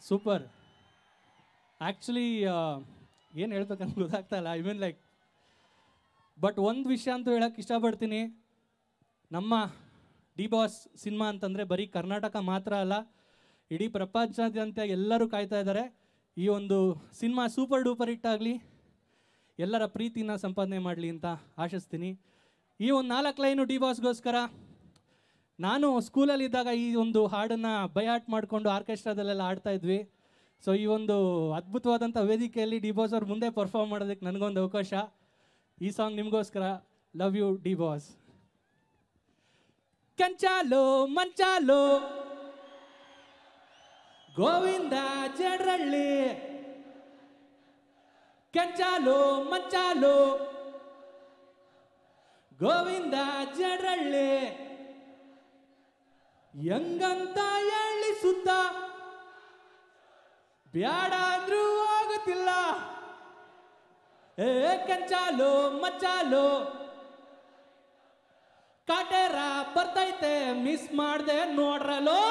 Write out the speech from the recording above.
Super. Actually ಏನು ಹೇಳ್ಬೇಕಂತ ಗೊತ್ತಾಗ್ತಾ ಇಲ್ಲ. ಐ ಮೀನ್ ಲೈಕ್, ಬಟ್ ಒಂದು ವಿಷಯ ಅಂತೂ ಹೇಳಕ್ಕೆ ಇಷ್ಟಪಡ್ತೀನಿ. ನಮ್ಮ ಡಿ ಬಾಸ್ ಸಿನಿಮಾ ಅಂತಂದರೆ ಬರೀ ಕರ್ನಾಟಕ ಮಾತ್ರ ಅಲ್ಲ, ಇಡೀ ಪ್ರಪಂಚಾದ್ಯಂತ ಎಲ್ಲರೂ ಕಾಯ್ತಾ ಇದ್ದಾರೆ. ಈ ಒಂದು ಸಿನಿಮಾ ಸೂಪರ್ ಡೂಪರ್ ಹಿಟ್ ಆಗಲಿ, ಎಲ್ಲರ ಪ್ರೀತಿನ ಸಂಪಾದನೆ ಮಾಡಲಿ ಅಂತ ಆಶಿಸ್ತೀನಿ. ಈ ಒಂದು 4 ಲೈನು ಡಿ ಬಾಸ್ಗೋಸ್ಕರ. ನಾನು ಸ್ಕೂಲಲ್ಲಿದ್ದಾಗ ಈ ಒಂದು ಹಾಡನ್ನು ಬೈಹಾಟ್ ಮಾಡಿಕೊಂಡು ಆರ್ಕೆಸ್ಟ್ರಾದಲ್ಲೆಲ್ಲ ಆಡ್ತಾ ಇದ್ವಿ. ಸೊ ಈ ಒಂದು ಅದ್ಭುತವಾದಂಥ ವೇದಿಕೆಯಲ್ಲಿ ಡಿ ಬಾಸ್ ಅವ್ರ ಮುಂದೆ ಪರ್ಫಾರ್ಮ್ ಮಾಡೋದಕ್ಕೆ ನನಗೊಂದು ಅವಕಾಶ. ಈ ಸಾಂಗ್ ನಿಮಗೋಸ್ಕರ. Love you D boss. ಕಂಚಾಲೋ ಮಂಚಾಲೋ ಗೋವಿಂದ ಜಡ್ರಳ್ಳಿ, ಕಂಚಾಲೋ ಮಂಚಾಲೋ ಗೋವಿಂದ ಜಡ್ರಳ್ಳಿ, ಹೆಂಗಂತ ಹೇಳಿ ಸುತ್ತ ಬ್ಯಾಡ ಅಂದ್ರೂ ಆಗುತ್ತಿಲ್ಲ. ಕಂಚಾಲೋ ಮಚ್ಚಾಲೋ ಕಾಟೇರ ಬರ್ತೈತೆ ಮಿಸ್ ಮಾಡ್ದೆ ನೋಡ್ರಲೋ.